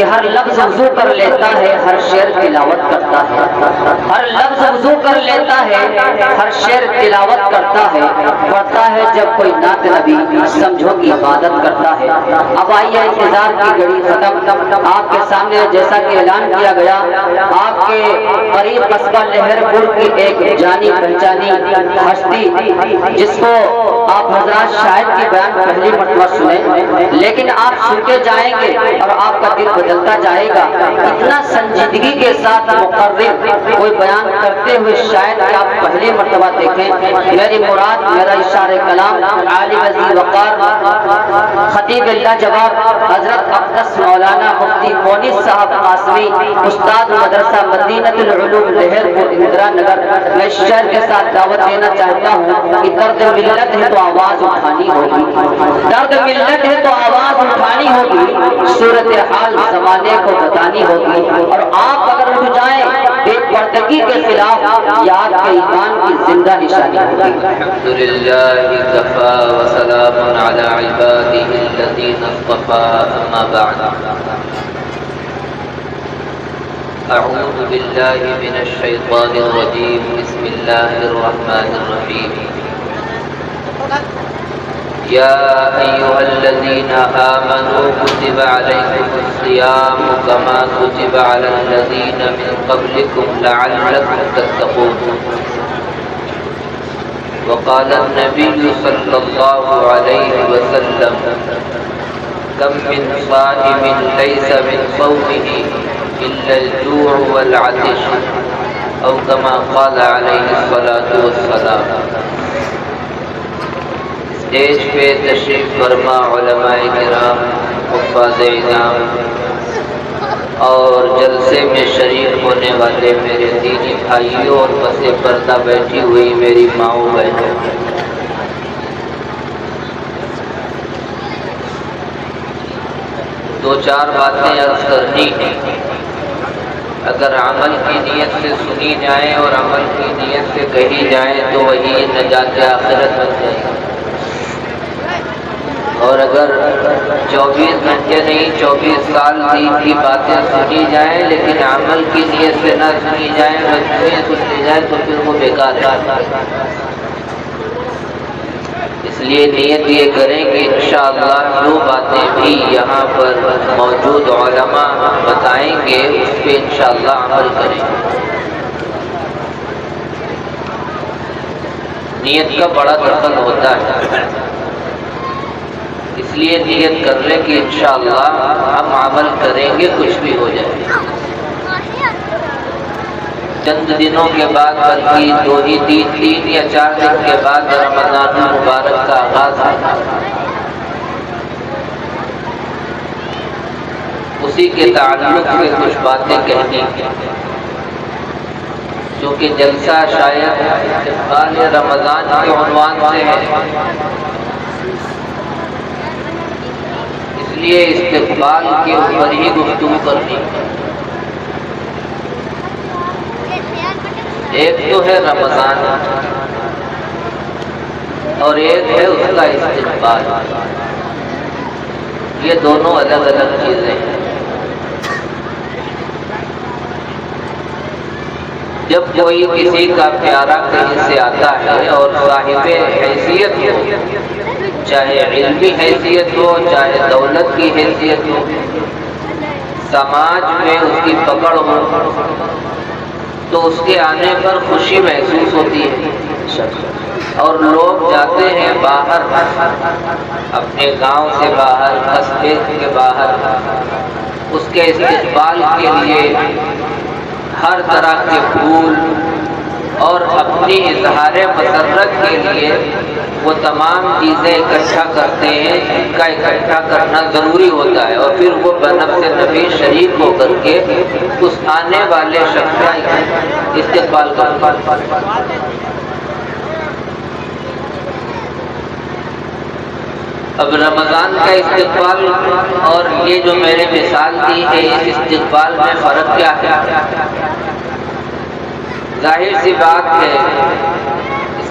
ہر لفظ وضو کر لیتا ہے، ہر شعر تلاوت کرتا ہے، ہر لفظ وضو کر لیتا ہے، ہر شعر تلاوت کرتا ہے، پڑھتا ہے جب کوئی نعت نبی سمجھو کی عبادت کرتا ہے۔ اب آئیے انتظار کی گھڑی ختم، آپ کے سامنے جیسا کہ اعلان کیا گیا، آپ کے قریب قصبہ لہر پور کی ایک جانی پہچانی ہستی جس کو آپ حضرات شاید کی بیان پہلی مرتبہ سنیں، لیکن آپ سنتے جائیں گے اور آپ کا دل بدلتا جائے گا۔ اتنا سنجیدگی کے ساتھ مقرر کوئی بیان کرتے ہوئے شاید کہ آپ پہلی مرتبہ دیکھیں۔ میری مراد، میرا اشارہ کلام عالم عزیز وقار خطیب اللہ جواب حضرت اقدس مولانا مفتی مونس صاحب قاسمی، استاد مدرسہ مدینۃ العلوم لہر پور اندرا نگر، میں شعر کے ساتھ دعوت دینا چاہتا ہوں کہ درد ملت ہے تو آواز اٹھانی ہوگی، درد ملت ہے تو آواز اٹھانی ہوگی، صورتحال زمانے کو بتانی ہوگی، اور آپ اگر اٹھ جائیں بے پردگی کے خلاف یاد کے ایمان کی زندہ نشانی ہوگی۔ الحمدللہ کفا وسلام علی عبادہ الذین اصطفی، اما بعد، اعوذ باللہ من الشیطان الرجیم، بسم اللہ الرحمن الرحیم۔ یا ایھا الذین آمنوا کتب علیکم الصیام کما کتب علی الذین من قبلکم لعلکم تتقون۔ وقال النبی صلی اللہ علیہ وسلم کم من صائم لیس من صومه الا الجوع والعطش، او کما قال علیہ الصلاۃ والسلام۔ اسٹیج پہ تشریف فرما علماء کرام، حفاظ اعظام اور جلسے میں شریک ہونے والے میرے دینی بھائیوں اور پس پردہ بیٹھی ہوئی میری ماؤں بہنوں، دو چار باتیں عرض کرنی ہیں۔ اگر عمل کی نیت سے سنی جائیں اور عمل کی نیت سے کہی جائیں تو وہی نجات آخرت بن جائے گی، اور اگر 24 گھنٹے نہیں 24 سال دین کی باتیں سنی جائیں لیکن عمل کی نیت سے نہ سنی جائیں، مجموعی سنی جائیں تو پھر وہ بیکار ہے۔ اس لیے نیت یہ کریں کہ انشاءاللہ جو باتیں بھی یہاں پر موجود علماء بتائیں گے اس پہ انشاءاللہ عمل کریں۔ نیت کا بڑا دخل ہوتا ہے، اس لیے نیت کر لیں کہ انشاءاللہ ہم عمل کریں گے کچھ بھی ہو جائے۔ چند دنوں کے بعد، بلکہ تین یا 4 دن کے بعد رمضان المبارک کا آغاز ہے۔ اسی کے تعلق سے کچھ باتیں کہنی ہیں، چونکہ جلسہ شاید استقبال رمضان کے عنوان سے ہے، اس لیے استقبال کے اوپر ہی گفتگو کرنی ہے۔ ایک تو ہے رمضان اور ایک ہے اس کا استقبال، یہ دونوں الگ الگ چیزیں ہیں۔ جب کوئی کسی کا پیارا کہیں سے آتا ہے اور صاحب حیثیت ہو، چاہے علمی حیثیت ہو چاہے دولت کی حیثیت ہو، سماج میں اس کی پکڑ ہو، تو اس کے آنے پر خوشی محسوس ہوتی ہے، اور لوگ جاتے ہیں باہر، اپنے گاؤں سے باہر، قصبے کے باہر، اس کے استقبال کے لیے ہر طرح کے پھول، اور اپنی اظہار مسرت کے لیے وہ تمام چیزیں اکٹھا کرتے ہیں جن کا اکٹھا کرنا ضروری ہوتا ہے، اور پھر وہ بنفس نبی شریک ہو کر کے اس آنے والے شخص کا استقبال کرتے ہیں۔ اب رمضان کا استقبال اور یہ جو میں نے مثال دی ہے، اس استقبال میں فرق کیا ہے؟ ظاہر سی بات ہے،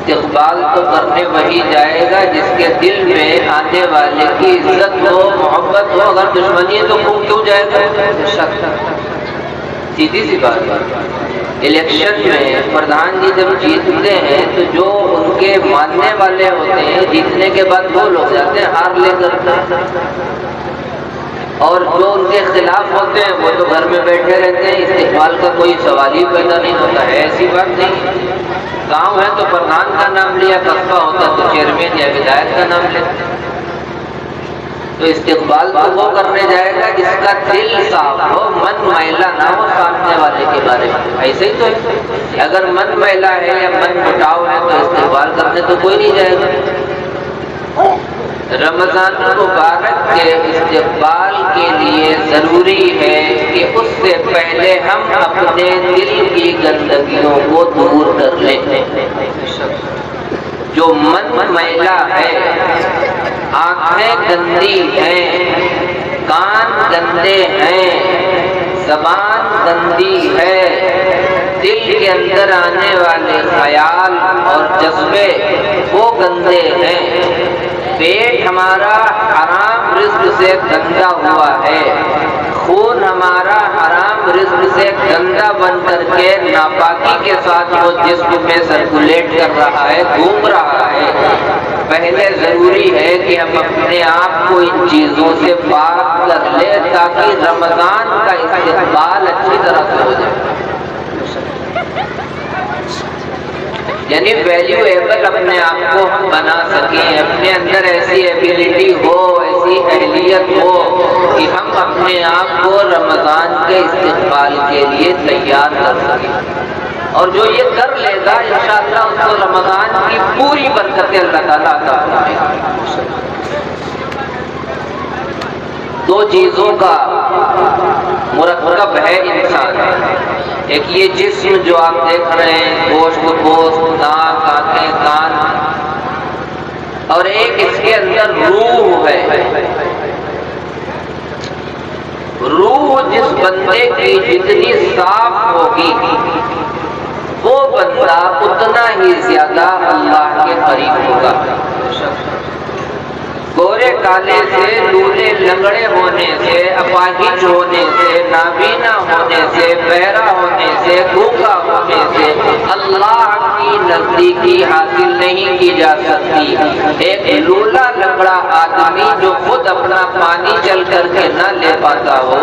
استقبال تو کرنے وہی جائے گا جس کے دل میں آنے والے کی عزت ہو، محبت ہو۔ اگر دشمنی ہے تو کیوں جائے گا؟ شک، سیدھی سی بات ہے۔ الیکشن میں پردھان جی جب جیتتے ہیں تو جو ان کے ماننے والے ہوتے ہیں جیتنے کے بعد وہ لوگ جاتے ہیں ہار لے کر، اور جو ان کے خلاف ہوتے ہیں وہ تو گھر میں بیٹھے رہتے ہیں۔ استقبال کا کوئی سوال ہی پیدا نہیں ہوتا ہے، ایسی بات نہیں۔ گاؤں ہے تو پردھان کا نام لیا، قصبہ ہوتا تو چیئرمین یا ودھایک کا نام لیتے۔ تو استقبال تو وہ کرنے جائے گا جس کا دل صاف ہو، من میلا نہ ہو سامنے والے کے بارے میں۔ ایسے ہی تو ہے، اگر من میلا ہے یا من مٹاؤ ہے تو استقبال کرنے تو کوئی نہیں جائے گا۔ رمضان المبارک کے استقبال کے لیے ضروری ہے کہ اس سے پہلے ہم اپنے دل کی گندگیوں کو دور کر لیں۔ جو من میلا ہے، آنکھیں گندی ہیں، کان گندے ہیں، زبان گندی ہے، دل کے اندر آنے والے خیال اور جذبے وہ گندے ہیں، پیٹ ہمارا حرام رزق سے گندا ہوا ہے، خون ہمارا حرام رزق سے گندا بن کر کے ناپاکی کے ساتھ وہ جسم میں سرکولیٹ کر رہا ہے، گھوم رہا ہے۔ پہلے ضروری ہے کہ ہم اپنے آپ کو ان چیزوں سے پاک کر لیں تاکہ رمضان کا استقبال اچھی طرح سے ہو جائے۔ یعنی ویلیویبل اپنے آپ کو ہم بنا سکیں، اپنے اندر ایسی ایبیلٹی ہو، ایسی اہلیت ہو کہ ہم اپنے آپ کو رمضان کے استقبال کے لیے تیار کر سکیں۔ اور جو یہ کر لے گا انشاءاللہ اس کو رمضان کی پوری برکتیں اللہ تعالیٰ عطا فرمائے گا۔ دو چیزوں کا مرکب ہے انسان، ایک یہ جسم جو آپ دیکھ رہے ہیں، گوشت پوست، ناک، آنکھیں، کان، اور ایک اس کے اندر روح ہے۔ روح جس بندے کی جتنی صاف ہوگی وہ بندہ اتنا ہی زیادہ اللہ کے قریب ہوگا۔ گورے کالے سے، لولے لنگڑے ہونے سے، اپاہج ہونے سے، نابینا ہونے سے، بہرا ہونے سے، گونگا ہونے سے اللہ کی نزدیکی حاصل نہیں کی جا سکتی۔ ایک لولا لنگڑا آدمی جو خود اپنا پانی چل کر کے نہ لے پاتا ہو،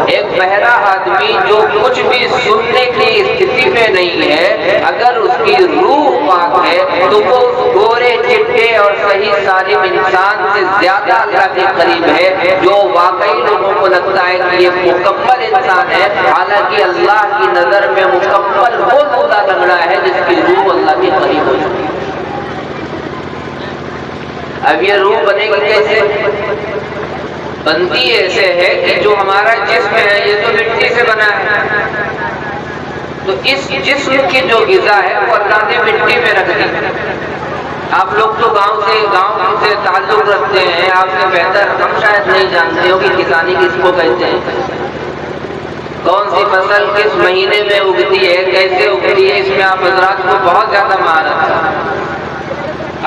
ایک بہرا آدمی جو کچھ بھی سننے کی استھتی میں نہیں ہے، اگر اس کی روح پاک ہے تو وہ گورے چٹے اور صحیح سالم انسان سے زیادہ اللہ کے قریب ہے، جو واقعی لوگوں کو لگتا ہے کہ یہ مکمل انسان ہے، حالانکہ اللہ کی نظر میں مکمل وہ لولا لنگڑا ہے جس کی روح اللہ کے قریب ہو چکی ہے۔ اب یہ روح بنے گی کیسے؟ بنتی ایسے ہے کہ جو ہمارا جسم ہے یہ تو مٹی سے بنا ہے، تو اس جسم کی جو غذا ہے وہ اللہ نے مٹی میں رکھ دی۔ آپ لوگ تو گاؤں سے تعلق رکھتے ہیں، آپ سے بہتر ہم شاید نہیں جانتے ہو کہ کسانی کس کو کہتے ہیں، کون سی فصل کس مہینے میں اگتی ہے، کیسے اگتی ہے، اس میں آپ حضرات کو بہت زیادہ مہارت ہے۔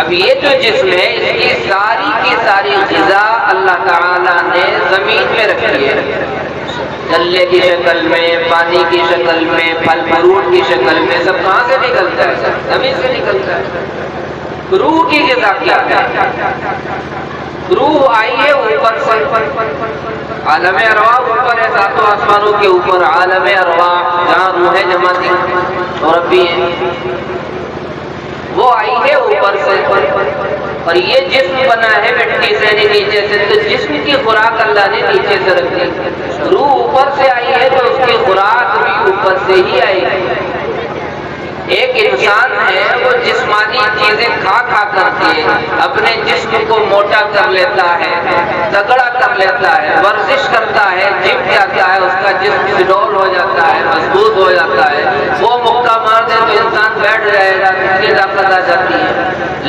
اب یہ جو جسم ہے اس کی ساری غذا اللہ تعالیٰ نے زمین میں رکھی ہے، غلے کی شکل میں، پانی کی شکل میں، پھل فروٹ کی شکل میں، سب کہاں سے نکلتا ہے؟ زمین سے نکلتا ہے۔ روح کی غذا کیا ہے؟ روح آئی ہے اوپر سے، عالم ارواح اوپر ہے، ساتوں آسمانوں کے اوپر عالم ارواح جہاں روحیں جمع تھی اور اب بھی ہیں، وہ آئی ہے اوپر سے، اور یہ جسم بنا ہے مٹی سے نیچے سے، تو جسم کی خوراک اللہ نے نیچے سے رکھ دی۔ روح اوپر سے آئی ہے تو اس کی خوراک بھی اوپر سے ہی آئی ہے۔ ایک انسان ہے وہ جسمانی چیزیں کھا کر کے اپنے جسم کو موٹا کر لیتا ہے، تگڑا کر لیتا ہے، ورزش کرتا ہے، جم جاتا ہے، اس کا جسم سڈول ہو جاتا ہے، مضبوط ہو جاتا ہے، وہ مکہ مار دے تو انسان بیٹھ جائے گا، اس کی طاقت آ جاتی ہے۔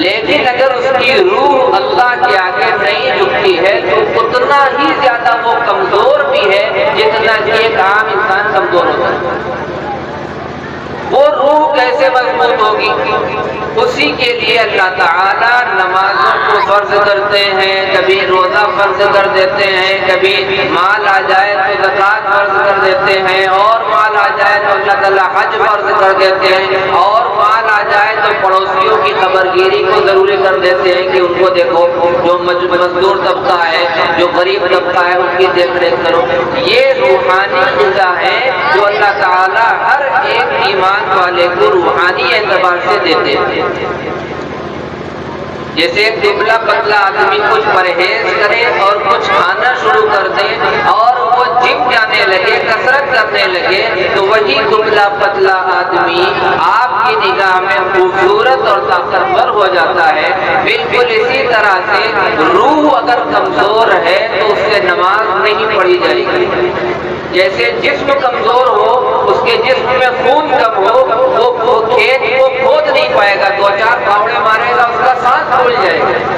لیکن اگر اس کی روح اللہ کے آگے نہیں جھکتی ہے تو اتنا ہی زیادہ وہ کمزور بھی ہے جتنا کہ ایک عام انسان کمزور ہوتا ہے۔ وہ روح روح کیسے مضبوط ہوگی؟ اسی کے لیے اللہ تعالیٰ نمازوں کو فرض کرتے ہیں، کبھی روزہ فرض کر دیتے ہیں، کبھی مال آ جائے تو زکوٰۃ فرض کر دیتے ہیں، اور مال آ جائے تو اللہ تعالیٰ حج فرض کر دیتے ہیں، اور مال آ جائے تو پڑوسیوں کی خبرگیری کو ضروری کر دیتے ہیں کہ ان کو دیکھو، جو مزدور طبقہ ہے، جو غریب طبقہ ہے، ان کی دیکھ ریکھ کرو۔ یہ روحانی غذا ہے جو اللہ تعالیٰ ہر ایک ایمان والے کو روحانی اعتبار سے دیتے ہیں۔ جیسے ایک دبلا پتلا آدمی کچھ پرہیز کرے اور کچھ کھانا شروع کر دے اور وہ جم جانے لگے، کسرت کرنے لگے، تو وہی دبلا پتلا آدمی آپ کی نگاہ میں خوبصورت اور طاقتور ہو جاتا ہے۔ بالکل اسی طرح سے روح اگر کمزور ہے تو اس سے نماز نہیں پڑھی جائے گی۔ جیسے جسم کمزور ہو، اس کے جسم میں خون کم ہو، وہ کھیت کو کھود نہیں پائے گا، دو چار پھاوڑے مارے گا، اس کا سانس پھول جائے گا۔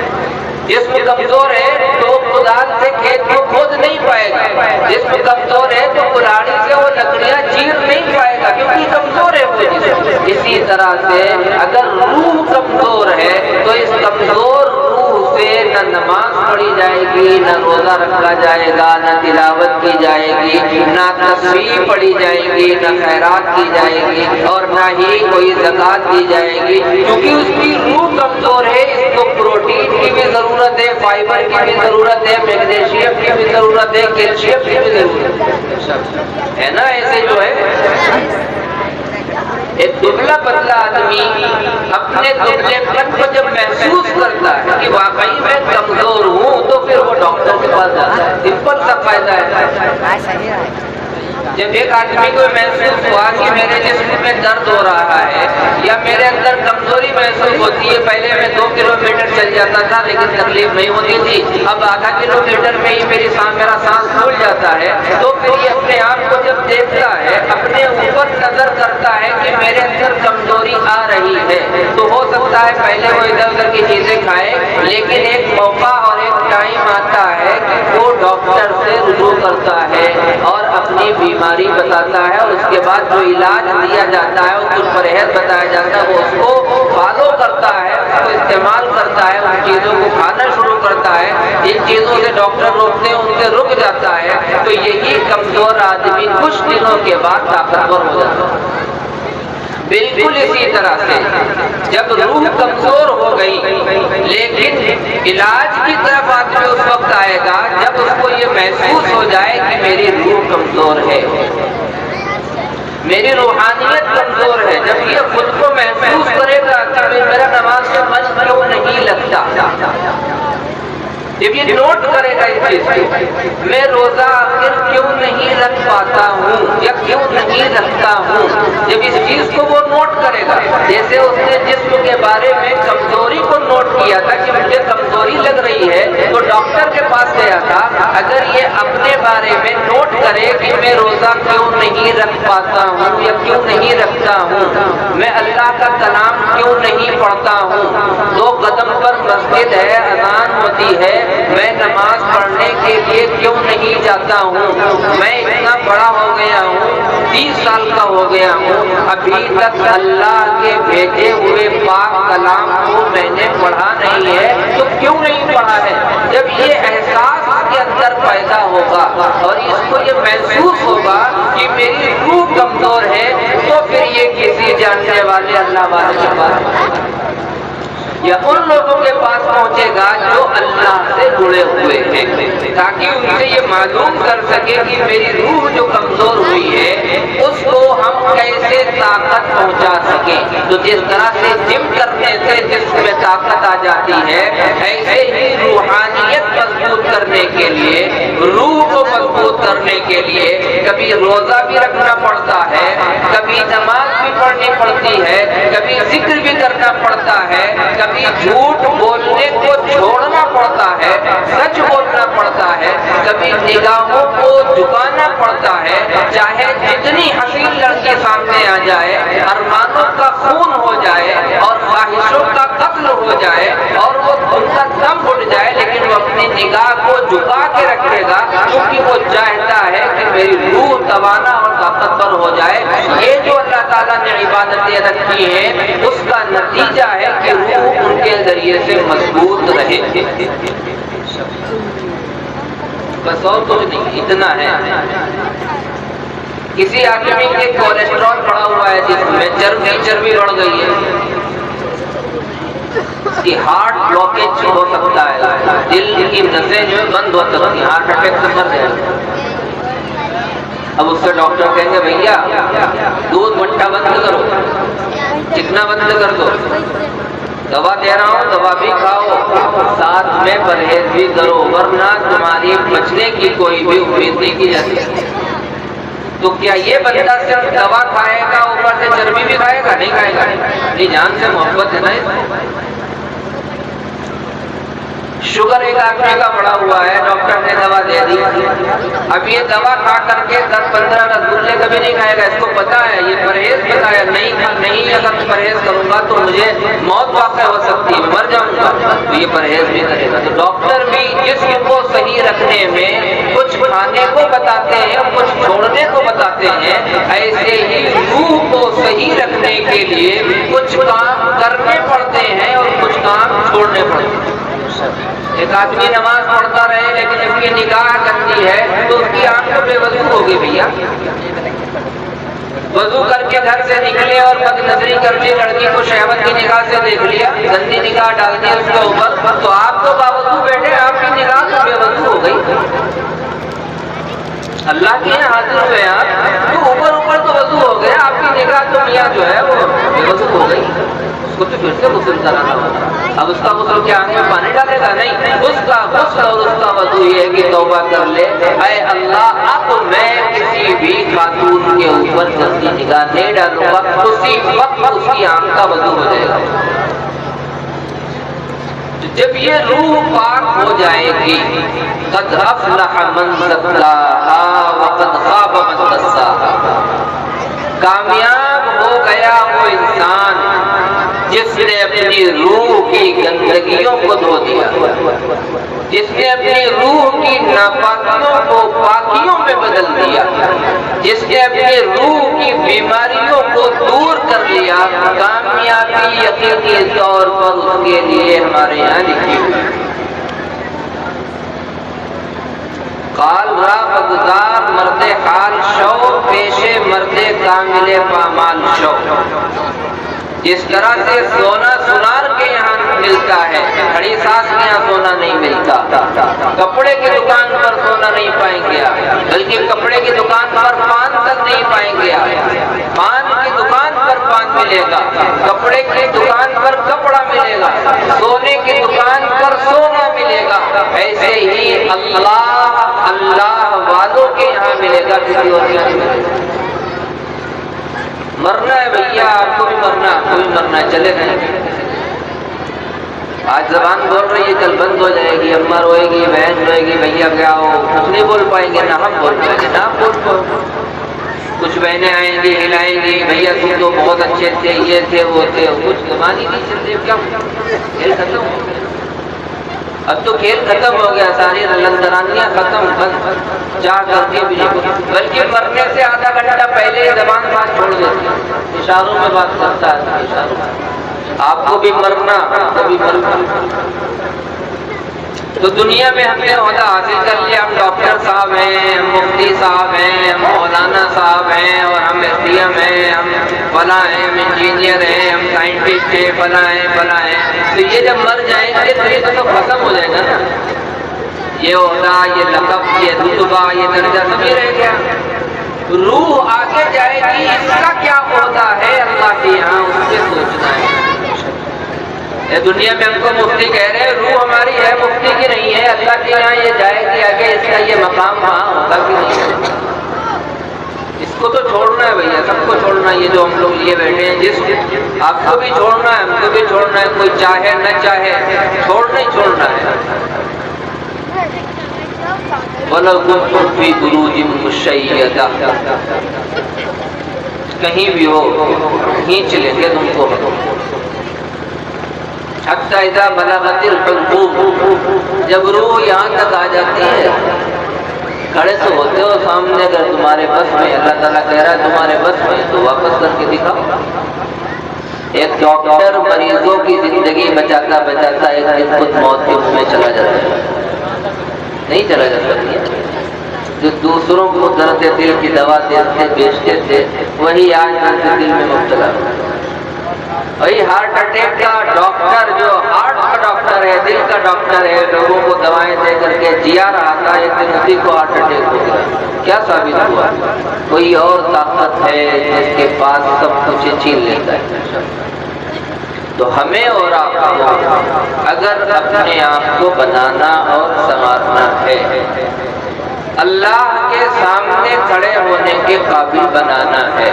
جسم کمزور ہے تو کدال سے کھیت کو کھود نہیں پائے گا، جسم کمزور ہے تو کلاڑی سے وہ لکڑیاں چیر نہیں پائے گا، کیونکہ کمزور ہے وہ جسم۔ اسی طرح سے اگر روح کمزور ہے تو اس کمزور روح سے نہ نماز پڑھی جائے گی، نہ روزہ رکھا جائے گا، نہ تلاوت کی جائے گی، نہ تسبیح پڑھی جائے گی، نہ خیرات کی جائے گی، اور نہ ہی کوئی زکوٰۃ دی جائے گی، کیونکہ اس کی روح کمزور ہے۔ اس کو پروٹین کی بھی ضرورت ہے، فائبر کی بھی ضرورت ہے، میگنیشیم کی بھی ضرورت ہے، کیلشیم کی بھی ضرورت ہے نا۔ ایسے جو ہے ایک دبلا پتلا آدمی اپنے دبلے پن کو جب محسوس کرتا ہے کہ واقعی میں کمزور ہوں تو پھر وہ ڈاکٹر کے پاس جاتا ہے۔ سمپل سا فائدہ ہے۔ جب ایک آدمی کو محسوس ہوا کہ میرے جسم میں درد ہو رہا ہے یا میرے اندر کمزوری محسوس ہوتی ہے، پہلے میں 2 کلومیٹر چل جاتا تھا لیکن تکلیف نہیں ہوتی تھی، اب آدھا کلومیٹر میں ہی میرا سانس پھول جاتا ہے، تو پھر یہ اپنے آپ کو جب دیکھتا ہے، اپنے اوپر نظر کرتا ہے کہ میرے اندر کمزوری آ رہی ہے، تو ہو سکتا ہے پہلے وہ ادھر ادھر کی چیزیں کھائے، لیکن ایک موقع اور ایک ٹائم آتا ہے کہ وہ ڈاکٹر سے رجوع کرتا ہے اور اپنی بیماری بتاتا ہے، اور اس کے بعد جو علاج دیا جاتا ہے، اس کو پرہیز بتایا جاتا ہے، وہ اس کو فالو کرتا ہے، اس کو استعمال کرتا ہے، ان چیزوں کو کھانا شروع کرتا ہے، جن چیزوں سے ڈاکٹر روکتے ہیں ان سے رک جاتا ہے، تو یہی کمزور آدمی کچھ دنوں کے بعد طاقتور ہو جاتا ہے۔ بالکل اسی طرح سے جب روح کمزور ہو گئی، لیکن علاج کی طرف آدمی اس وقت آئے گا جب اس کو یہ محسوس ہو جائے کہ میری روح کمزور ہے، میری روحانیت کمزور ہے۔ جب یہ خود کو محسوس کرے گا کہ میرا نماز میں من کیوں نہیں لگتا، جب یہ نوٹ کرے گا اس چیز کو، میں روزہ آخر کیوں نہیں رکھ پاتا ہوں یا کیوں نہیں رکھتا ہوں، جب اس چیز کو وہ نوٹ کرے گا، جیسے اس نے جسم کے بارے میں کمزوری کو نوٹ کیا تھا کہ مجھے کمزوری لگ رہی ہے تو ڈاکٹر کے پاس گیا تھا، اگر یہ اپنے بارے میں نوٹ کرے کہ میں روزہ کیوں نہیں رکھ پاتا ہوں یا کیوں نہیں رکھتا ہوں، میں اللہ کا کلام کیوں نہیں پڑھتا ہوں، 2 قدم پر مسجد ہے، اذان ہوتی ہے، میں نماز پڑھنے کے لیے کیوں نہیں جاتا ہوں، میں اتنا بڑا ہو گیا ہوں، 30 سال کا ہو گیا ہوں، ابھی تک اللہ کے بھیجے ہوئے پاک کلام کو میں نے پڑھا نہیں ہے، تو کیوں نہیں پڑھا ہے؟ جب یہ احساس اس کے اندر پیدا ہوگا اور اس کو یہ محسوس ہوگا کہ میری روح کمزور ہے، تو پھر یہ کسی جاننے والے اللہ والے کے پاس یا ان لوگوں کے پاس پہنچے گا جو اللہ سے جڑے ہوئے ہیں، تاکہ ان سے یہ معلوم کر سکے کہ میری روح جو کمزور ہوئی ہے اس کو ہم کیسے طاقت پہنچا سکیں۔ تو جس طرح سے جم کرنے سے جسم میں طاقت آ جاتی ہے، ایسے ہی روحانیت مضبوط کرنے کے لیے، روح کو مضبوط کرنے کے لیے کبھی روزہ بھی رکھنا پڑتا ہے، کبھی نماز بھی پڑھنی پڑتی ہے، کبھی ذکر بھی کرنا پڑتا ہے، کبھی جھوٹ بولنے کو چھوڑنا پڑتا ہے، سچ بولنا پڑتا ہے، کبھی نگاہوں کو جھکانا پڑتا ہے، چاہے جتنی حسین لڑکی سامنے آ جائے، ارمانوں کا خون ہو جائے اور خواہشوں کا قتل ہو جائے اور وہ ان کا دم اٹھ جائے، لیکن وہ اپنے اپنی نگاہ کو جھکا کے رکھے گا کیونکہ وہ چاہتا ہے کہ میری روح توانا اور طاقتور ہو جائے۔ یہ جو اللہ تعالیٰ نے عبادتیں رکھی ہیں اس کا نتیجہ ہے کہ روح ان کے ذریعے سے مضبوط رہے۔ بس اور کچھ نہیں، اتنا ہے۔ کسی آدمی کے کولیسٹرول بڑھا ہوا ہے جسم میں، چربی بڑھ گئی ہے، اس کی ہارٹ بلاکیج ہو سکتا ہے، دل کی نسیں جو ہے بند ہو سکتی ہیں، ہارٹ اٹیک سے مر جائے گا۔ اب اس سے ڈاکٹر کہیں گے بھیا دودھ مٹھا بند کرو، چکنا بند کر دو، دوا دے رہا ہوں دوا بھی کھاؤ، ساتھ میں پرہیز بھی کرو، ورنہ تمہاری بچنے کی کوئی بھی امید نہیں کی جاتی۔ تو کیا یہ بندہ صرف دوا کھائے گا اوپر سے چربی بھی کھائے گا؟ نہیں کھائے گا، اپنی جان سے محبت ہے نا۔ شوگر ایک آدمی کا بڑا ہوا ہے، ڈاکٹر نے دوا دے دی، اب یہ دوا کھا کر کے 10-15 رسگلے کبھی نہیں کھائے گا، اس کو پتا ہے، یہ پرہیز بتایا نہیں اگر پرہیز کروں گا تو مجھے موت واقع ہو سکتی ہے، مر جاؤں گا، تو یہ پرہیز بھی کرے گا۔ تو ڈاکٹر بھی جسم کو صحیح رکھنے میں کچھ کھانے کو بتاتے ہیں، کچھ چھوڑنے کو بتاتے ہیں، ایسے ہی روح کو صحیح رکھنے کے لیے کچھ کام کرنے پڑتے ہیں اور کچھ کام چھوڑنے پڑتے ہیں۔ ایک آدمی نماز پڑھتا رہے لیکن اس کی نگاہ گندی ہے تو اس کی آنکھ تو بے وضو ہوگی بھیا۔ وضو کر کے گھر سے نکلے اور بد نظری کر کے لڑکی کو شہوت کی نگاہ سے دیکھ لیا، گندی نگاہ ڈال دی اس کے اوپر، تو آپ تو باوضو بیٹھے، آپ کی نگاہ تو بے وضو ہو گئی۔ اللہ کے یہاں حاضر ہوئے آپ تو اوپر تو وضو ہو گیا، آپ کی نگاہ تو میاں جو ہے وہ بے وضو ہو گئی، اس کو تو پھر سے غسل کرانا ہوگا۔ اب اس کا غسل کیا آنکھ میں پانی ڈالے گا؟ نہیں، اس کا غسل اور اس کا وضو یہ ہے کہ توبہ کر لے، اے اللہ اب میں کسی بھی خاتون کے اوپر گندی نگاہ نہیں ڈالوں گا، اسی وقت اس کی آنکھ کا وضو ہو جائے گا۔ جب یہ روح پاک ہو جائے گی، قد افلح من زکاہا وقد خاب من دساہا، کامیاب ہو گیا وہ انسان جس نے اپنی روح کی گندگیوں کو دھو دیا، جس نے اپنی روح کی ناپاکیوں کو پاکیوں میں بدل دیا، جس نے اپنی روح کی بیماریوں کو دور کر لیا۔ کامیابی یقینی طور پر اس کے لیے ہمارے یہاں لکھی ہوئی۔ قال را بگزار مرد حال شو، پیشے مرد کامل پامال شو۔ جس طرح سے سونا سنار کے یہاں ملتا ہے، کھڑی ساس کے یہاں سونا نہیں ملتا، کپڑے کی دکان پر سونا نہیں پائیں گے، بلکہ کپڑے کی دکان پر پان تک نہیں پائیں گے، پان کی دکان پر پان ملے گا، کپڑے کی دکان پر کپڑا ملے گا، سونے کی دکان پر سونا ملے گا۔ ایسے ہی اللہ والوں کے یہاں ملے گا، کسی اور کے یہاں نہیں ملے گا۔ مرنا ہے بھیا، آپ کو بھی مرنا، آپ کو بھی مرنا ہے، چلے گئے۔ آج زبان بول رہی ہے، کل بند ہو جائے گی، اماں روئے گی، بہن روئے گی، بھیا کیا ہو، کچھ نہیں بول پائیں گے، نہ ہم بول پائیں گے، نہ آپ بول پاؤ۔ کچھ بہنیں آئیں گی، ہلائیں گی، بھیا تم تو بہت اچھے تھے، یہ تھے وہ تھے، کچھ زبان ہی نہیں چلتے، کیا کھیل ختم ہو گیا؟ اب تو کھیل ختم ہو گیا، ساری لندرانیاں ختم، بند جا کر کے بھی نہیں، بلکہ مرنے سے آدھا گھنٹہ پہلے ہی زبان بات چھوڑ دیتی، اشاروں میں بات کرتا ہے، اشاروں میں۔ آپ کو بھی مرنا، کبھی مرنا۔ تو دنیا میں ہم نے عہدہ حاصل کر لیا، ہم ڈاکٹر صاحب ہیں، ہم مفتی صاحب ہیں، ہم مولانا صاحب ہیں، اور ہم ایس ڈی ایم ہیں، ہم فلاں ہیں، ہم انجینئر ہیں، ہم سائنٹسٹ ہیں، فلاں ہیں فلاں ہیں۔ تو یہ جب مر جائیں گے تو یہ تو ختم ہو جائے گا نا، یہ عہدہ، یہ لقب، یہ رتبہ، یہ درجہ سب یہ رہ گیا۔ روح آگے جائے گی، اس کا کیا عہدہ ہے اللہ کے یہاں، اس سے سوچنا ہے۔ دنیا میں ہم کو مفتی کہہ رہے ہیں، روح ہماری ہے مفتی کی نہیں ہے، اللہ کے یہاں یہ جائے گی آگے، اس کا یہ مقام وہاں ہوگا کہ نہیں؟ اس کو تو چھوڑنا ہے بھیا، سب کو چھوڑنا ہے۔ یہ جو ہم لوگ لیے بیٹھے ہیں، جس آپ کو بھی چھوڑنا ہے، ہم کو بھی چھوڑنا ہے، کوئی چاہے نہ چاہے چھوڑنا ہی چھوڑنا ہے۔ وَلَوْ كُنْتُمْ فِي بُرُوجٍ مُشَيَّدَةٍ، کہیں بھی ہو کھینچ لیں گے تم کو۔ حتی اذا بلغت الحلقوم، جب روح یہاں تک آ جاتی ہے، کھڑے تو ہوتے ہو سامنے، اگر تمہارے بس میں، اللہ تعالیٰ کہہ رہا ہے تمہارے بس میں تو واپس کر کے دکھاؤ۔ ایک ڈاکٹر مریضوں کی زندگی بچاتا بچاتا ایک دن خود موت کے اس میں چلا جاتا ہے، نہیں چلا جاتا۔ جو دوسروں کو درد دل کی دوا دیتے بیچتے تھے، وہی آج درد دل میں مبتلا ہے۔ وہی ہارٹ اٹیک کا ڈاکٹر، جو ہارٹ کا ڈاکٹر ہے، دل کا ڈاکٹر ہے، لوگوں کو دوائیں دے کر کے جیا رہا تھا، ایک دن اسی کو ہارٹ اٹیک ہو گیا۔ کیا ثابت ہوا؟ کوئی اور طاقت ہے جس کے پاس سب کچھ چھین لیتا ہے۔ تو ہمیں اور آپ کو اگر اپنے آپ کو بنانا اور سنوارنا ہے، اللہ کے سامنے کھڑے ہونے کے قابل بنانا ہے،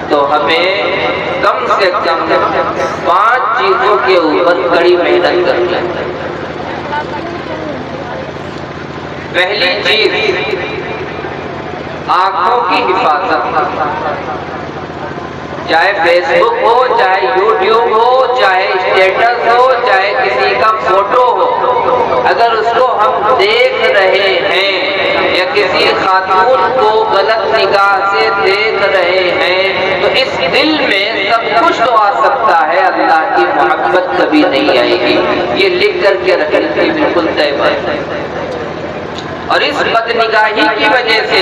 تو ہمیں کم سے کم 5 چیزوں کے اوپر کڑی محنت کرنی ہے۔ پہلی چیز آنکھوں کی حفاظت، چاہے فیس بک ہو، چاہے یوٹیوب ہو، چاہے اسٹیٹس ہو، چاہے کسی کا فوٹو ہو، اگر اس کو ہم دیکھ رہے ہیں یا کسی خاتون کو غلط نگاہ سے دیکھ رہے ہیں، تو اس دل میں سب کچھ تو آ سکتا ہے، اللہ کی محبت کبھی نہیں آئے گی۔ یہ لکھ کر کے رکھنے کی بالکل طے بات ہے۔ اور اس بدنگاہی کی وجہ سے،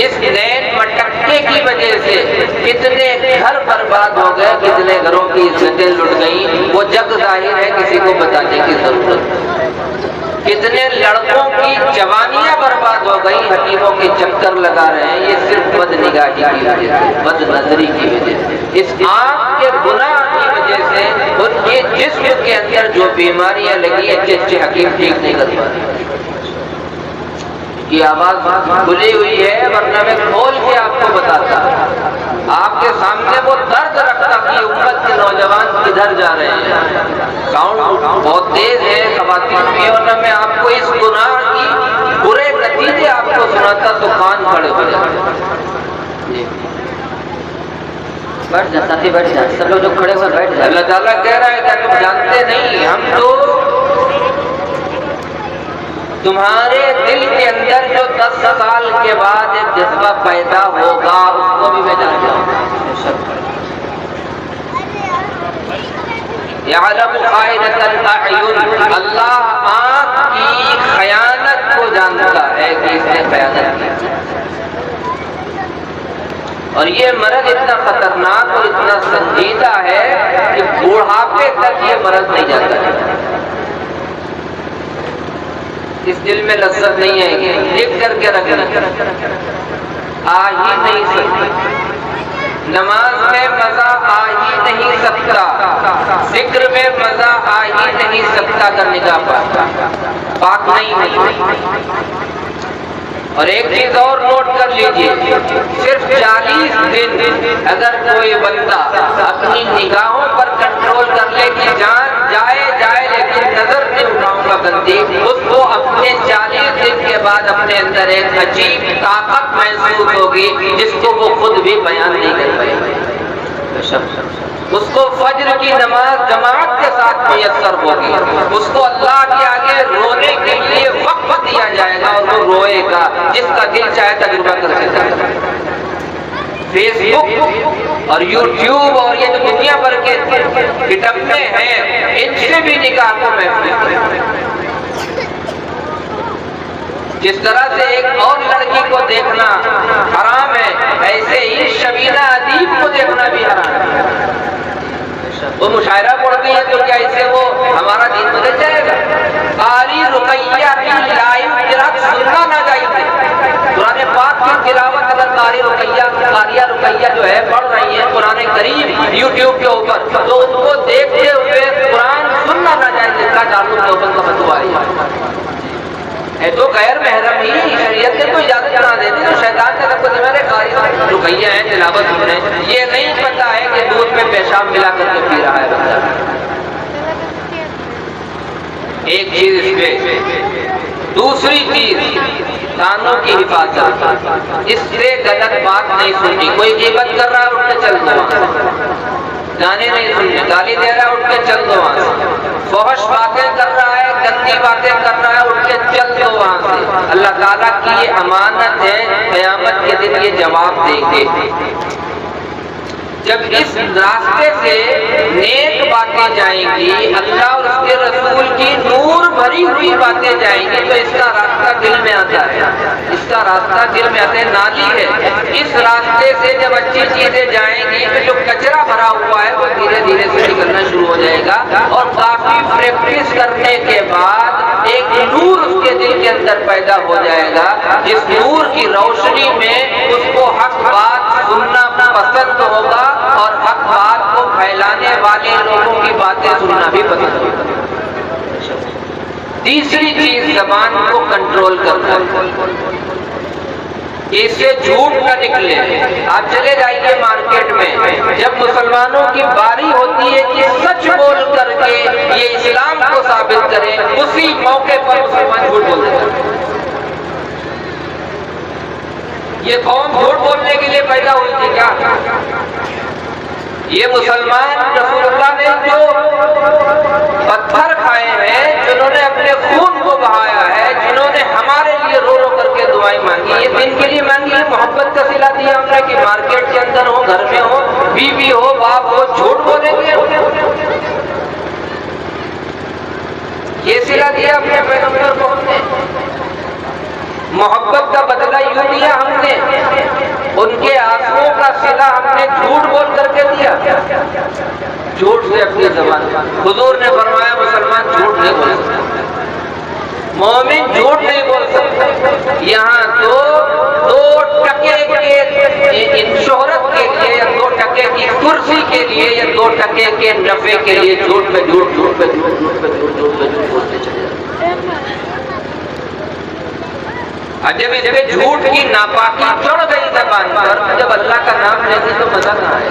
اس نین مٹکے کی وجہ سے کتنے گھر برباد ہو گئے، کتنے گھروں کی عزتیں لٹ گئیں، وہ جگ ظاہر ہے، کسی کو بتانے کی ضرورت نہیں۔ کتنے لڑکوں کی جوانیاں برباد ہو گئی، حکیموں کے چکر لگا رہے ہیں، یہ صرف بدنگاہی کی وجہ سے، بد نظری کی وجہ سے، اس آنکھ کے گناہ کی وجہ سے، اور یہ جسم کے اندر جو بیماریاں لگی ہیں، اچھے حکیم ٹھیک نہیں کر پاتے۔ یہ آواز کھلی ہوئی ہے، ورنہ میں کھول کے آپ کو بتاتا، آپ کے سامنے وہ درد رکھتا کہ امت کے نوجوان کدھر جا رہے ہیں۔ ساؤنڈ بہت تیز ہے خواتین بھی، ورنہ میں آپ کو اس گناہ کی برے نتیجے آپ کو سناتا تو کان کھڑے ہو جاتے۔ بیٹھ جا ساتھی، بیٹھ جا، سب لوگ جو کھڑے ہوئے بیٹھ جا۔ اللہ تعالیٰ کہہ رہا ہے کہ تم جانتے نہیں، ہم تو تمہارے دل کے اندر جو 10 سال کے بعد ایک جذبہ پیدا ہوگا، اس کو بھی میں جانتا ہوں۔ یعلم خائنۃ الاعین، اللہ آنکھ کی خیانت کو جانتا ہے کہ اس نے خیانت کی، اور یہ مرض اتنا خطرناک اور اتنا سنجیدہ ہے کہ بوڑھاپے تک یہ مرض نہیں جاتا ہے۔ اس دل میں لذت نہیں آئے گی، لکھ کر کے رکھنا، آ ہی نہیں سکتا، نماز میں مزہ آ ہی نہیں سکتا، ذکر میں مزہ آ ہی نہیں سکتا، اگر نگاہ پاک نہیں ہے۔ اور ایک چیز اور نوٹ کر لیجئے، صرف 40 دن اگر کوئی بندہ اپنی نگاہوں پر کنٹرول کر لے کہ جان جائے لیکن نظر نہیں اٹھاؤں گا گندی، اس کو اپنے 40 دن کے بعد اپنے اندر ایک عجیب طاقت محسوس ہوگی جس کو وہ خود بھی بیان نہیں کر پائے گا۔ اس کو فجر کی نماز جماعت کے ساتھ میسر ہوگی، اس کو اللہ کے آگے رونے کے لیے وقت دیا جائے گا اور وہ روئے گا، جس کا دل چاہے تجربہ کر کے جائے۔ فیس بک اور یوٹیوب اور یہ جو دنیا بھر کے کتابیں ہیں، ان سے بھی نگاہ کو محفوظ کریں۔ جس طرح سے ایک اور لڑکی کو دیکھنا حرام ہے، ایسے ہی شبینہ ادیب کو دیکھنا بھی حرام ہے۔ وہ مشاعرہ پڑھتی ہے تو کیا اس سے وہ ہمارا دین بدل جائے گا؟ قاری رقیہ کی لائیو قرأت سننا ناجائز ہے۔ قرآن پاک کی تلاوت اگر قاریہ رقیہ جو ہے پڑھ رہی ہے قرآن کریم یوٹیوب کے اوپر، تو ان کو دیکھتے ہوئے قرآن سننا ناجائز ہے۔ کا تعلق دیوبند کا فتویٰ ہے تو غیر محرم ہی، شریعت نے تو اجازت بنا دیتی، تو شیطان نے سب کو دماغے قاری رقیہ ہیں تلاوت سن رہے ہیں، یہ نہیں پتا ہے کہ دودھ میں پیشاب ملا کر کے پی رہا ہے بندہ۔ ایک چیز اس پہ، دوسری چیز کانوں کی حفاظت، اس سے غلط بات نہیں سننی، کوئی غیبت کر رہا ہے اٹھ کے چل دو، گانے نہیں سننے، گالی دے رہا ہے اٹھ کے چل دو وہاں سے، فحش باتیں کر رہا ہے، گندی باتیں کر رہا ہے، اٹھ کے چل دو وہاں سے۔ اللہ تعالیٰ کی یہ امانت ہے، قیامت کے دن یہ جواب دیں گے۔ جب اس راستے سے نیک باتیں جائیں گی، اللہ اور اس کے رسول کی نور بھری ہوئی باتیں جائیں گی، تو اس کا راستہ دل میں آتا ہے، اس کا راستہ دل میں آتا ہے، نالی ہے۔ اس راستے سے جب اچھی چیزیں جائیں گی تو جو کچرا بھرا ہوا ہے وہ دھیرے دھیرے سے نکلنا شروع ہو جائے گا، اور کافی پریکٹس کرنے کے بعد ایک نور اس کے دل کے اندر پیدا ہو جائے گا، جس نور کی روشنی میں اس کو حق بات سننا پسند ہوگا، اور حق بات کو پھیلانے والے لوگوں کی باتیں سننا بھی پسند ہوگا۔ تیسری چیز زبان کو کنٹرول کرنا، اس سے جھوٹ نہ نکلے۔ آپ چلے جائیے مارکیٹ میں، جب مسلمانوں کی باری ہوتی ہے کہ سچ بول کر کے یہ اسلام کو ثابت کرے، اسی موقع پر مسلمان جھوٹ بول دیتے ہیں۔ یہ قوم جھوٹ بولنے کے لیے پیدا ہوئی تھی کیا؟ یہ مسلمان رسول اللہ نے جو پتھر کھائے ہیں، جنہوں نے اپنے خون کو بہایا ہے، جنہوں نے ہمارے لیے رو رو کر کے دعائیں مانگی، یہ دن کے لیے مانگی ہے، محبت کا صلہ دیا ہم نے کہ مارکیٹ کے اندر ہو، گھر میں ہو، بیوی ہو، باپ ہو، جھوٹ بولیں گے؟ یہ صلہ دیا اپنے پیغمبر کو ہم نے، محبت کا بدلہ یوں دیا ہم نے، ان کے آنسوؤں کا صلہ ہم نے جھوٹ بول کر کے دیا، جھوٹ سے اپنی زبان۔ حضور نے فرمایا مسلمان جھوٹ نہیں بول سکتا، مومن جھوٹ نہیں بول سکتا۔ یہاں دو ٹکے کے شہرت کے لیے، یا 2 ٹکے کی کرسی کے لیے، یا 2 ٹکے کے نفع کے لیے جھوٹ پہ جھوٹ، جھوٹ پہ جھوٹ، جھوٹ پہ جھوٹ، جھوٹ پہ جھوٹ بولتے چلے جاتے ہیں۔ جب اس پہ جھوٹ کی ناپاکی چڑھ گئی زبان پر، جب اللہ کا نام لیں گے تو مزہ نہ آئے۔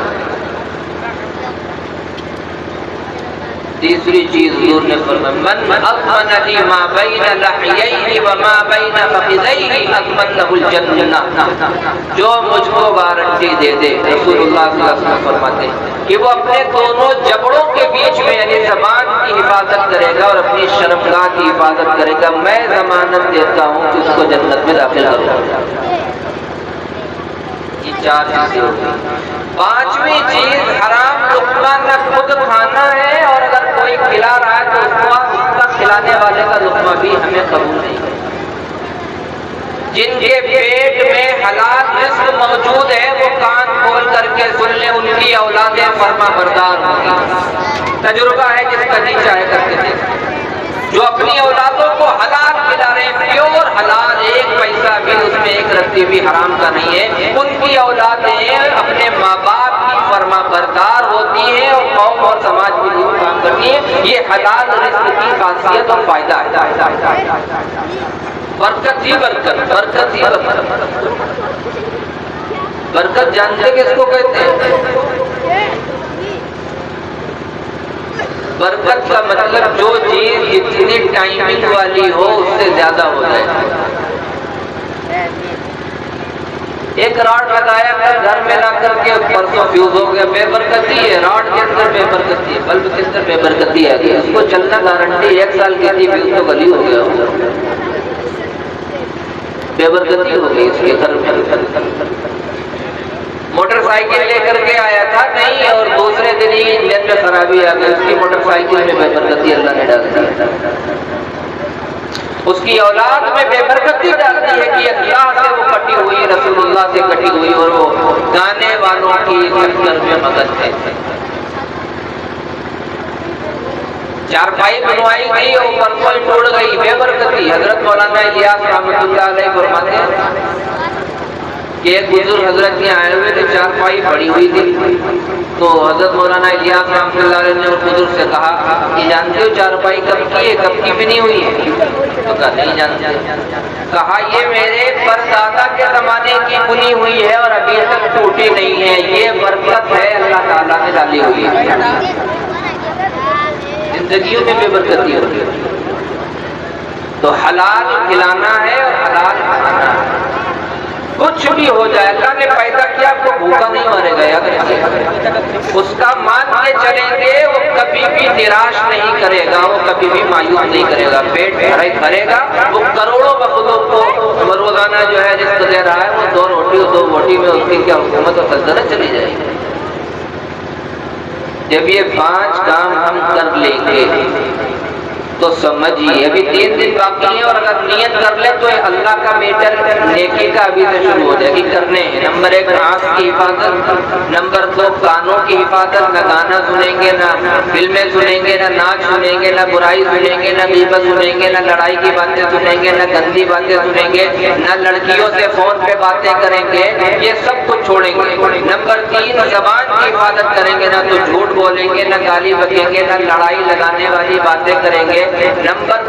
تیسری چیز حضور نے فرمایا من اضمن لی ما بین لحییہ وما بین فخذیہ اضمن لہ الجنہ، جو مجھ کو وارنٹی دے دے، رسول اللہ صلی اللہ علیہ وسلم فرماتے ہیں کہ وہ اپنے دونوں جبڑوں کے بیچ میں یعنی زبان کی حفاظت کرے گا اور اپنی شرمگاہ کی حفاظت کرے گا، میں ضمانت دیتا ہوں کہ اس کو جنت میں داخل کروں گا۔ یہ 4 چیزیں ہوتی۔ 5ویں چیز حرام لقمہ نہ خود کھانا ہے، اور اگر کوئی کھلا رہا ہے تو اس کا کھلانے والے کا لقمہ بھی ہمیں قبول نہیں ہے۔ جن کے پیٹ میں حلال رزق موجود ہے وہ کان کھول کر کے سن لیں، ان کی اولادیں فرما بردار ہوں گی۔ تجربہ ہے جس کا جی چاہے کر کے دیکھیں، جو اپنی اولادوں کو حلال کھلا رہے ہیں، پیور حلال، 1 پیسہ بھی اس میں 1 رتی بھی حرام کا نہیں ہے، ان کی اولادیں اپنے ماں باپ کی فرما بردار ہوتی ہیں اور قوم اور سماج کے لیے کام کرتی ہیں۔ یہ حلال رزق کی خاصیت اور فائدہ ہے۔ برکت ہی برکت، برکت ہی برکت۔ برکت جانتے کس کو کہتے ہیں؟ برکت کا مطلب جو چیز جتنی ٹائمنگ والی ہو اس سے زیادہ ہو جائے۔ ایک راڈ لگایا ہے گھر میں لا کر کے، پرسوں فیوز ہو گیا، بے برکتی ہے، راڈ کے اندر بے برکتی ہے، بلب کے اندر بے برکتی ہے، اس کو چلنا گارنٹی 1 سال کی تھی، فیوز تو گلی ہو گیا، بے برکتی ہو گئی اس کے گھر میں۔ موٹر سائیکل لے کر کے آیا تھا نہیں، اور دوسرے دن ہی انجن میں خرابی آ گئی، اس کی موٹر سائیکل میں بے برکتی اللہ نے ڈال دی، اس کی اولاد میں بے برکتی ڈال دی ہے کہ اللہ سے وہ کٹی ہوئی، رسول اللہ سے کٹی ہوئی، اور وہ گانے والوں کی چکر میں مگن ہے۔ چارپائی بنوائی گئی اور پرسوں ہی ٹوٹ گئی، بے برکتی۔ حضرت مولانا الیاس رحمۃ اللہ علیہ فرماتے ہیں کہ ایک بزرگ حضرت کے آئے ہوئے تھے، چارپائی پڑی ہوئی تھی، تو حضرت مولانا الیاس رحمۃ اللہ علیہ نے اس بزرگ سے کہا کہ جانتے ہو چارپائی کب کی ہے، کب کی بنی ہوئی ہے؟ تو کہا نہیں جانتے۔ کہا یہ میرے پردادا کے زمانے کی بنی ہوئی ہے اور ابھی تک ٹوٹی نہیں ہے، یہ برکت ہے اللہ تعالیٰ نے ڈالی ہوئی ہے۔ زندگیوں میں بے برکتی ہوتی ہے، تو حلال کھلانا ہے اور حلال کھانا ہے۔ کچھ بھی ہو جائے، اللہ نے پیدا کیا آپ کو بھوکا نہیں مارے گا، یاد رکھیے، اس کا مان کے چلیں گے وہ کبھی بھی نراش نہیں کرے گا، وہ کبھی بھی مایوس نہیں کرے گا، پیٹ بھرے گا۔ وہ کروڑوں مخلوق کو روزانہ جو ہے جس کو دے رہا ہے وہ 2 روٹی اور 2 بوٹی میں اس کی کیا حکومت اور سلطنت چلی جائے گی۔ جب یہ 5 کام ہم کر لیں گے تو سمجھیے ابھی 3 دن باقی ہیں، اور اگر نیت کر لیں تو اللہ کا میٹر نیکی کا ابھی سے شروع ہو جائے گی کرنے ہیں۔ نمبر 1 آنکھ کی حفاظت، نمبر 2 کانوں کی حفاظت، نہ گانا سنیں گے، نہ فلمیں سنیں گے، نہ ناچ سنیں گے، نہ برائی سنیں گے، نہ غیبت سنیں گے، نہ لڑائی کی باتیں سنیں گے، نہ گندی باتیں سنیں گے، نہ لڑکیوں سے فون پہ باتیں کریں گے، یہ سب کچھ چھوڑیں گے۔ نمبر 3 زبان کی حفاظت کریں گے، نہ تو جھوٹ بولیں گے، نہ گالی بکیں گے، نہ لڑائی لگانے والی باتیں کریں گے۔ نمبر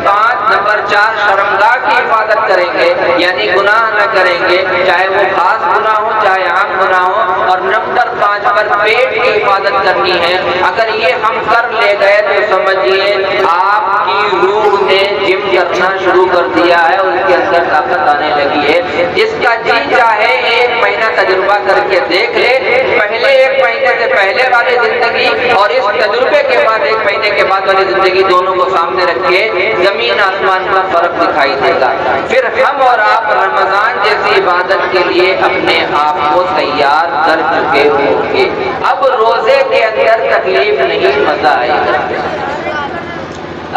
4 شرمگاہ کی حفاظت کریں گے، یعنی گناہ نہ کریں گے، چاہے وہ خاص گناہ ہو چاہے عام گناہ ہو۔ اور نمبر 5 پر پیٹ کی حفاظت کرنی ہے۔ اگر یہ ہم کر لے گئے تو سمجھیے آپ کی روح نے جم کرنا شروع کر دیا ہے، اس کے اندر طاقت آنے لگی ہے۔ جس کا جی چاہے 1 مہینہ تجربہ کر کے دیکھ لے، پہلے 1 مہینے سے پہلے والی زندگی اور اس تجربے کے بعد 1 مہینے کے بعد والی زندگی دونوں کو سامنے رکھے، زمین آسمان کا فرق دکھائی دے گا۔ پھر ہم اور آپ رمضان جیسی عبادت کے لیے اپنے آپ کو تیار کر چکے ہوں گے۔ اب روزے کے اندر تکلیف نہیں، مزہ آئے گا۔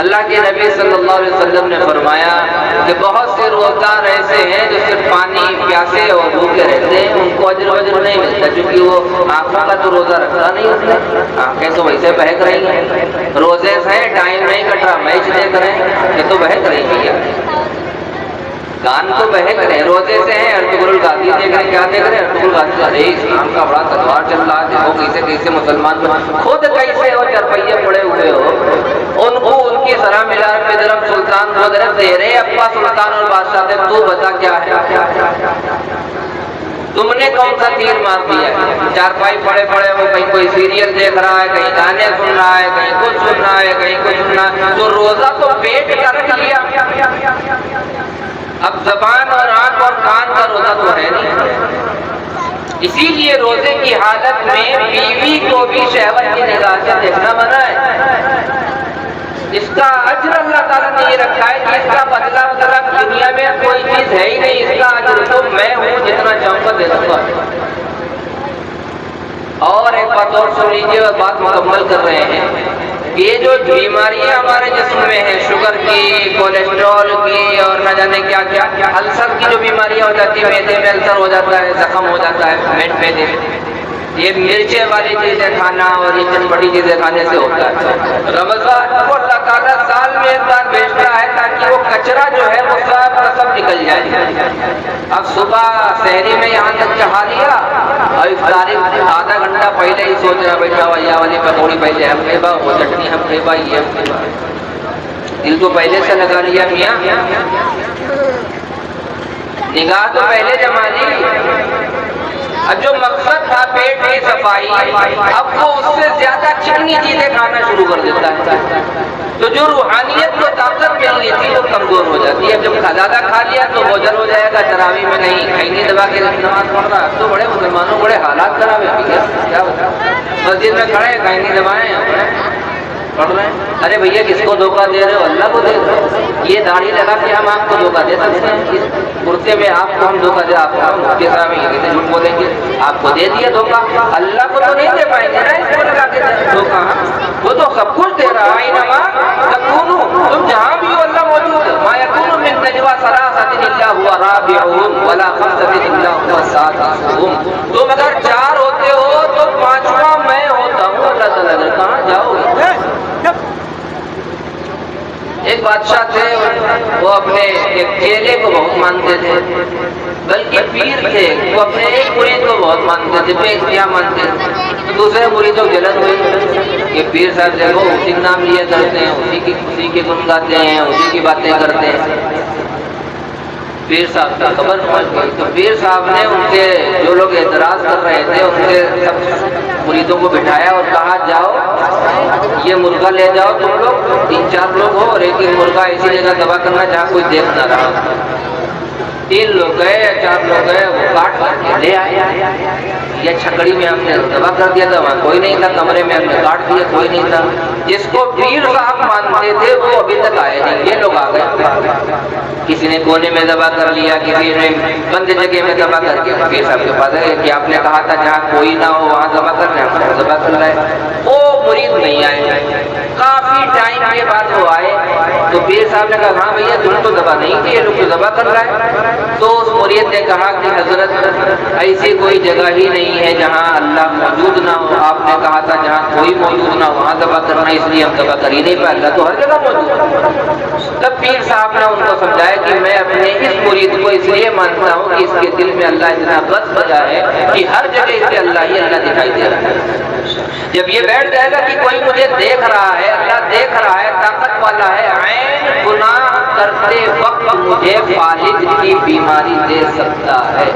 اللہ کے نبی صلی اللہ علیہ وسلم نے فرمایا کہ بہت سے روزدار ایسے ہیں جو صرف پانی پیاسے اور بھوکے رہتے ہیں، ان کو اجر نہیں ملتا، کیونکہ وہ آنکھوں کا تو روزہ رکھتا نہیں ہوتا، آنکھیں تو ویسے بہک رہی ہیں، روزے سے ٹائم نہیں کٹ رہا، میچ دیکھ رہے ہیں، یہ تو بہک رہی ہے، کان تو بہک رہے ہیں، روزے سے ہیں ارطغرل الغازی دیکھ رہے ہیں، کیا دیکھ رہے ہیں؟ ارطغرل الغازی، ارے اسلام کا بڑا تلوار چل رہا ہے، وہ کیسے کیسے مسلمان خود کیسے ہو چرپیے پڑے ہوئے ہو، ان کو ان کی ذرا ملار پہ درم سلطان کو درم دے رہے ابا سلطان اور بادشاہ تھے، تو بتا کیا ہے؟ تم نے کون سا تیر مار دیا ہے؟ چارپائی پڑے پڑے وہ کہیں کوئی سیریل دیکھ رہا ہے، کہیں گانے سن رہا ہے، کہیں کچھ سن رہا ہے، کہیں کچھ سن رہا ہے، تو روزہ تو پیٹ کا رکھ لیا، اب زبان اور آنکھ اور کان کا روزہ تو ہے نہیں۔ اسی لیے روزے کی حالت میں بیوی کو بھی شہوت کی نگاہ سے دیکھنا منع ہے۔ اس کا اجر اللہ تعالیٰ نے یہ رکھا ہے کہ اس کا بدلہ دنیا میں کوئی چیز ہے ہی نہیں، اس کا اجر تو میں ہوں، جتنا چاہوں گا دے دوں گا۔ اور ایک بات اور سن لیجیے اور بات مکمل کر رہے ہیں، یہ جو بیماریاں ہمارے جسم میں ہیں، شوگر کی، کولیسٹرول کی اور نہ جانے کیا کیا، السر کی جو بیماریاں ہو جاتی ہیں، معدے میں السر ہو جاتا ہے، زخم ہو جاتا ہے معدے میں، یہ مرچیں والی چیزیں کھانا اور یہ چٹپٹی چیزیں کھانے سے ہوتا ہے۔ رمضان کو اللہ تعالیٰ سال میں 1 بار بھیجتا ہے تاکہ وہ کچرا جو ہے وہ سب کا سب نکل جائے۔ اب صبح سحری میں یہاں تک چڑھا لیا اور افطاری آدھا گھنٹہ پہلے ہی سوچ رہا بیٹھا ہوا یہ والی پکوڑی پہلے ہم کھیبا، وہ چٹنی ہم کھیبا، یہ ہم کھیبا، دل کو پہلے سے لگا لیا میاں، نگاہ تو پہلے جما لی۔ اب جو مقصد تھا پیٹ کی صفائی، اب وہ اس سے زیادہ چکنی چیزیں کھانا شروع کر دیتا ہے، تو جو روحانیت کو طاقت ملنی تھی وہ کمزور ہو جاتی ہے۔ جب زیادہ کھا لیا تو بوجھل ہو جائے گا، تراویح میں نہیں کھینی دبا کے نماز پڑھ رہا ہے، تو بڑے مسلمانوں بڑے حالات خراب ہیں، کیا بتا مسجد میں کھڑے کھینی دبائیں پڑھ رہے ہیں، ارے بھیا کس کو دھوکہ دے رہے ہو؟ اللہ کو دے رہے ہو۔ یہ داڑھی لگا کے ہم آپ کو دھوکہ دے سکتے ہیں، اس کرتے میں آپ کو ہم دھوکہ دے، آپ کو مفتی صاحب یہ کہتے جھوٹ بولیں گے، آپ کو دے دیا دھوکہ، اللہ کو تو نہیں دے پائیں گے نا اس کو لگا کے دھوکہ، وہ تو سب کچھ دے رہا ہے۔ انما تکونوا، تم جہاں بھی ہو اللہ موجود ہے۔ ما یکون من نجوى ثلاثة الا هو رابعهم ولا خمسة الا هو سادسهم، تم اگر 4 ہوتے ہو تو 5واں میں ہوتا ہوں۔ اللہ تعالیٰ نے کہاں جاؤ گے؟ ایک بادشاہ تھے، وہ اپنے ایک چیلے کو بہت مانتے تھے، بلکہ پیر تھے، وہ اپنے ایک مرید کو بہت مانتے تھے، بے انتہا مانتے تھے، تو دوسرے مریدوں کو جلن ہوئی کہ پیر صاحب دیکھو اسی کا نام لیا کرتے ہیں، اسی کے گن گاتے ہیں، اسی کی باتیں کرتے ہیں۔ پیر صاحب کا خبر پہنچ گئی تو پیر صاحب نے ان کے جو لوگ اعتراض کر رہے تھے ان کے سب مریدوں کو بٹھایا اور کہا جاؤ یہ مرغا لے جاؤ، تم لوگ 3-4 لوگ ہو اور ایک مرغا ایسی جگہ دبا کرنا جہاں کوئی دیکھ نہ رہا۔ 3 لوگ گئے یا 4 لوگ گئے، وہ کاٹ کر کے لے آئے. یا چھکڑی میں ہم نے ذبح کر دیا تھا، وہاں کوئی نہیں تھا، کمرے میں ہم نے کاٹ دیا، کوئی نہیں تھا. جس کو پیر صاحب مانتے تھے وہ ابھی تک آئے نہیں. یہ لوگ آ گئے، کسی نے کونے میں ذبح کر لیا، کسی نے بند جگہ میں ذبح کر کے پیر صاحب کے پاس ہے کہ آپ نے کہا تھا جہاں کوئی نہ ہو وہاں ذبح کرنا ہے، ذبح کر رہا ہے. وہ مرید نہیں آئے. کافی ٹائم کے بعد وہ آئے تو پیر صاحب نے کہا ہاں بھیا تم تو ذبح نہیں کی، یہ لوگ تو ذبح کر رہا ہے. تو اس مرید نے کہا کہ حضرت ایسی کوئی جگہ ہی نہیں ہے جہاں اللہ موجود نہ ہو. آپ نے کہا تھا جہاں کوئی موجود نہ ہو وہاں ذبح کرنا، اس لیے ہم ذبح کر ہی نہیں پائے. اللہ تو ہر جگہ موجود ہے. تب پیر صاحب نے ان کو سمجھایا کہ میں اپنے اس مرید کو اس لیے مانتا ہوں کہ اس کے دل میں اللہ اتنا بس بجا ہے کہ ہر جگہ اسے اللہ ہی اللہ دکھائی دے رہا ہے. جب یہ بیٹھ جائے گا کہ کوئی مجھے دیکھ رہا ہے، اللہ دیکھ رہا ہے، طاقت والا ہے، عین گناہ کرتے وقت مجھے فالج کی بیماری دے سکتا ہے.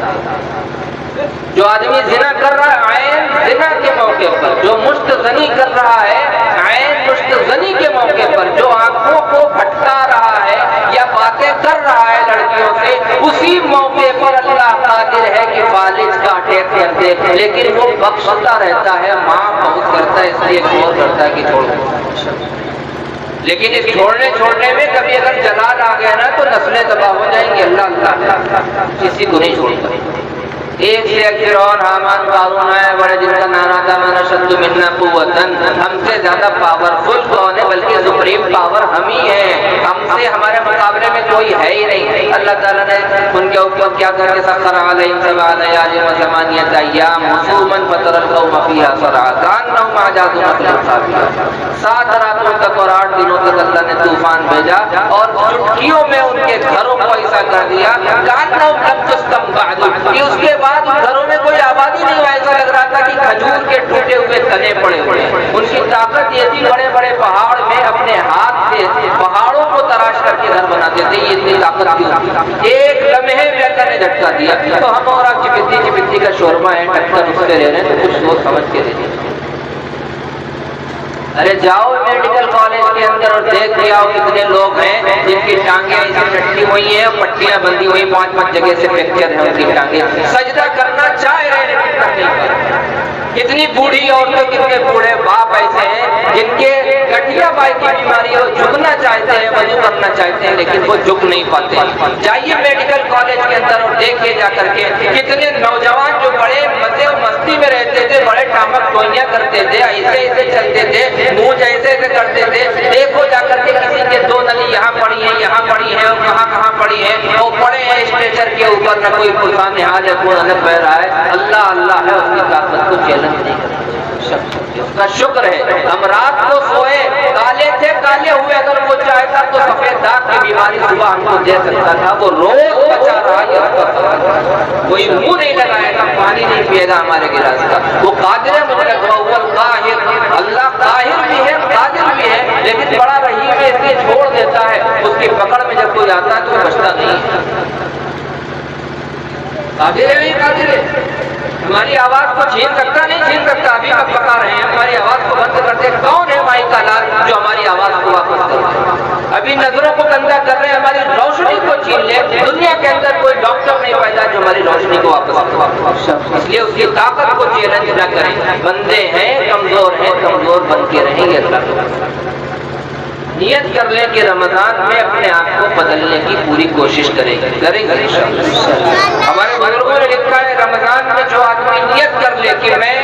جو آدمی زنا کر رہا ہے عین زنا کے موقع پر، جو مشت زنی کر رہا ہے عین مشت زنی کے موقع پر، جو آنکھوں کو بھٹکا رہا ہے یا باتیں کر رہا ہے لڑکیوں سے، اسی موقع پر اللہ قادر ہے کہ فالج کا اٹیک کر دے. لیکن وہ بخشتا رہتا ہے، معاف بہت کرتا ہے، اس لیے غور کرتا ہے کہ چھوڑ دو. لیکن اس چھوڑنے میں کبھی اگر جلال آ گیا نا تو نسلیں تباہ ہو جائیں گی. اللہ کسی کو نہیں چھوڑتا. ایک سے ایک فرعون حامان قارون ہے بڑے، جن کا نعرہ تھا من اشد منا قوتاً، ہم سے زیادہ پاورفل کون ہے، بلکہ سپریم پاور ہم ہی ہیں، ہم سے ہمارے مقابلے میں کوئی ہے ہی نہیں. اللہ تعالیٰ نے ان کے اوپر کیا کر کے سخر علیہم سبع لیال وثمانیۃ ایام حسوما فتری القوم فیہا صرعا کأنہم اعجاز نخل خاویۃ. 7 راتوں تک اور 8 دنوں تک اللہ نے طوفان بھیجا اور چٹکیوں میں ان کے گھروں کو ایسا کر دیا کأنہم لم تسکن بعد، کہ اس کے بعد گھروں میں کوئی آبادی نہیں. ایسا لگ رہا تھا کہ کھجور کے ٹوٹے ہوئے تنے پڑے ہوئے. ان کی طاقت یہ تھی، بڑے بڑے پہاڑ میں اپنے ہاتھ سے پہاڑوں کو تراش کر کے گھر بناتے تھے. یہ اتنی طاقت تھی. ایک لمحے میں اللہ نے جھٹکا دیا. تو ہم اور آپ چپتی کا شورما ہے، ٹکر اس سے رہ رہے ہیں تو کچھ سوچ سمجھ کے رہے. ارے جاؤ میڈیکل کالج کے اندر اور دیکھ کے آؤ کتنے لوگ ہیں جن کی ٹانگیں ایسی لٹکی ہوئی ہیں، پٹیاں بندھی ہوئی، 5 جگہ سے فریکچر ہیں ان کی ٹانگیں. سجدہ کرنا چاہ رہے ہیں لیکن کر نہیں پا. کتنی بوڑھی عورتیں، کتنے بوڑھے باپ ایسے ہیں جن کے گٹھیا بائی کی بیماری ہو، جھکنا چاہتے ہیں، وضو کرنا چاہتے ہیں لیکن وہ جھک نہیں پاتے. جائیے میڈیکل کالج کے اندر اور دیکھیے جا کر کے کتنے نوجوان جو بڑے مزے و مستی میں رہتے تھے، بڑے ٹامک ٹوئیاں کرتے تھے، ایسے چلتے تھے، منہ ایسے کرتے تھے. دیکھو جا کر کے کسی کے 2 نلی یہاں پڑی ہیں، یہاں پڑی ہیں، اور کہاں پڑی ہیں، وہ پڑے ہیں اسٹریچر کے اوپر، نہ کوئی پرسان نہاد ہے، کوئی الگ بہ رہا ہے. اللہ اللہ ہے، اس کی طاقت کو چیلنج نہیں کرتا. اس کا شکر ہے. ہم رات کو سوئے کالے تھے، کالے ہوئے، اگر وہ چاہتا تو سفید داغ کی بیماری صبح ہم کو دے سکتا تھا. وہ روز بچا رہا ہے، کوئی منہ نہیں لگائے گا، پانی نہیں پیے گا ہمارے گلاس کا. وہ قادر ہے مطلق قاہر. اللہ قاہر بھی ہے، قادر بھی ہے، لیکن بڑا رحیم ہے، اس لیے چھوڑ دیتا ہے. اس کی پکڑ میں جب کوئی آتا ہے تو وہ بچتا نہیں ہے. قادر ہے، قادر ہے. ہماری آواز کو چھین سکتا نہیں چھین سکتا. ابھی تک پکا رہے ہیں، ہماری آواز کو بند کرتے. کون ہے مائی کا لال جو ہماری آواز کو واپس کرے؟ ابھی نظروں کو گندا کر رہے ہیں، ہماری روشنی کو چھین لے. دنیا کے اندر کوئی ڈاکٹر نہیں پیدا جو ہماری روشنی کو واپس کرے. اس لیے اس کی طاقت کو چیلنج نہ کریں. بندے ہیں، کمزور بن کے رہیں گے. اللہ کو نیت کر لیں کہ رمضان میں اپنے آپ کو بدلنے کی پوری کوشش کریں گے انشاءاللہ. ہمارے بزرگوں نے لکھا ہے رمضان میں جو آدمی نیت کر لے کہ میں